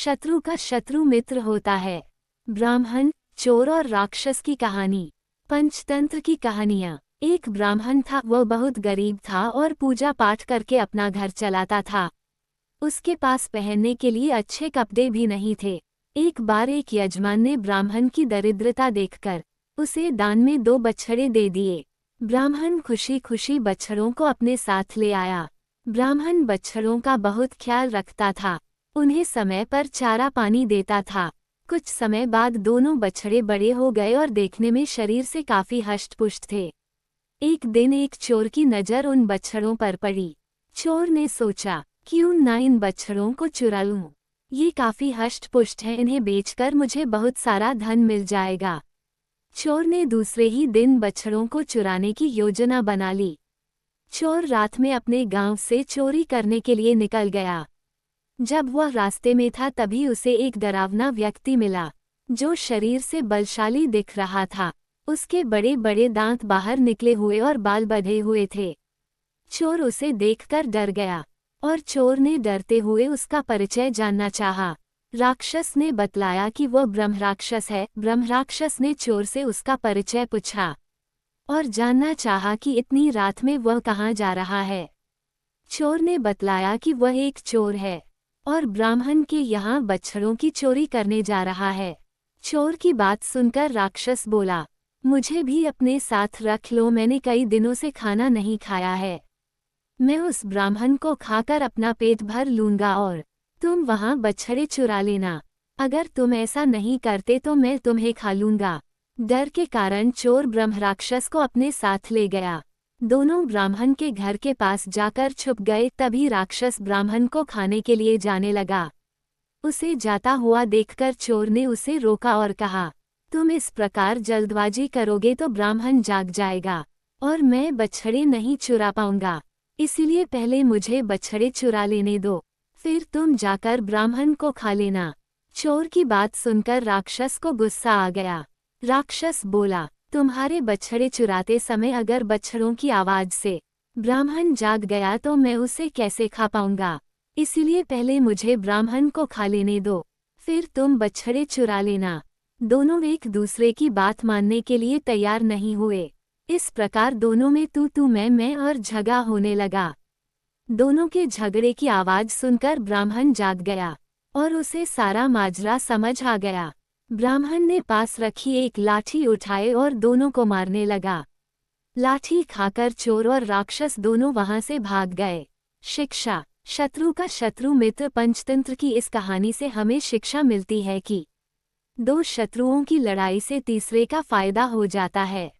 शत्रु का शत्रु मित्र होता है। ब्राह्मण, चोर और राक्षस की कहानी। पंचतंत्र की कहानियाँ। एक ब्राह्मण था, वह बहुत गरीब था और पूजा पाठ करके अपना घर चलाता था। उसके पास पहनने के लिए अच्छे कपड़े भी नहीं थे। एक बार एक यजमान ने ब्राह्मण की दरिद्रता देखकर उसे दान में 2 बछड़े दे दिए। ब्राह्मण खुशी खुशी बछड़ों को अपने साथ ले आया। ब्राह्मण बछड़ों का बहुत ख्याल रखता था, उन्हें समय पर चारा पानी देता था। कुछ समय बाद दोनों बछड़े बड़े हो गए और देखने में शरीर से काफी हष्ट-पुष्ट थे। एक दिन एक चोर की नज़र उन बछड़ों पर पड़ी। चोर ने सोचा, क्यों ना इन बछड़ों को चुरा लूं। ये काफी हष्ट-पुष्ट हैं, इन्हें बेचकर मुझे बहुत सारा धन मिल जाएगा। चोर ने दूसरे ही दिन बछड़ों को चुराने की योजना बना ली। चोर रात में अपने गांव से चोरी करने के लिए निकल गया। जब वह रास्ते में था तभी उसे एक डरावना व्यक्ति मिला, जो शरीर से बलशाली दिख रहा था। उसके बड़े बड़े दांत बाहर निकले हुए और बाल बंधे हुए थे। चोर उसे देखकर डर गया और चोर ने डरते हुए उसका परिचय जानना चाहा। राक्षस ने बतलाया कि वह ब्रह्मराक्षस है। ब्रह्मराक्षस ने चोर से उसका परिचय पूछा और जानना चाहा कि इतनी रात में वह कहाँ जा रहा है। चोर ने बतलाया कि वह एक चोर है और ब्राह्मण के यहाँ बछड़ों की चोरी करने जा रहा है। चोर की बात सुनकर राक्षस बोला, मुझे भी अपने साथ रख लो, मैंने कई दिनों से खाना नहीं खाया है। मैं उस ब्राह्मण को खाकर अपना पेट भर लूंगा और तुम वहाँ बछड़े चुरा लेना। अगर तुम ऐसा नहीं करते तो मैं तुम्हें खा लूंगा। डर के कारण चोर ब्रह्मराक्षस को अपने साथ ले गया। दोनों ब्राह्मण के घर के पास जाकर छुप गए। तभी राक्षस ब्राह्मण को खाने के लिए जाने लगा। उसे जाता हुआ देखकर चोर ने उसे रोका और कहा, तुम इस प्रकार जल्दबाजी करोगे तो ब्राह्मण जाग जाएगा और मैं बछड़े नहीं चुरा पाऊंगा। इसलिए पहले मुझे बछड़े चुरा लेने दो, फिर तुम जाकर ब्राह्मण को खा लेना। चोर की बात सुनकर राक्षस को गुस्सा आ गया। राक्षस बोला, तुम्हारे बछड़े चुराते समय अगर बछड़ों की आवाज से ब्राह्मण जाग गया तो मैं उसे कैसे खा पाऊंगा। इसलिए पहले मुझे ब्राह्मण को खा लेने दो, फिर तुम बछड़े चुरा लेना। दोनों एक दूसरे की बात मानने के लिए तैयार नहीं हुए। इस प्रकार दोनों में तू मैं और झगड़ा होने लगा। दोनों के झगड़े की आवाज सुनकर ब्राह्मण जाग गया और उसे सारा माजरा समझ आ गया। ब्राह्मण ने पास रखी एक लाठी उठाए और दोनों को मारने लगा। लाठी खाकर चोर और राक्षस दोनों वहां से भाग गए। शिक्षा। शत्रु का शत्रु मित्र। पंचतंत्र की इस कहानी से हमें शिक्षा मिलती है कि 2 शत्रुओं की लड़ाई से तीसरे का फायदा हो जाता है।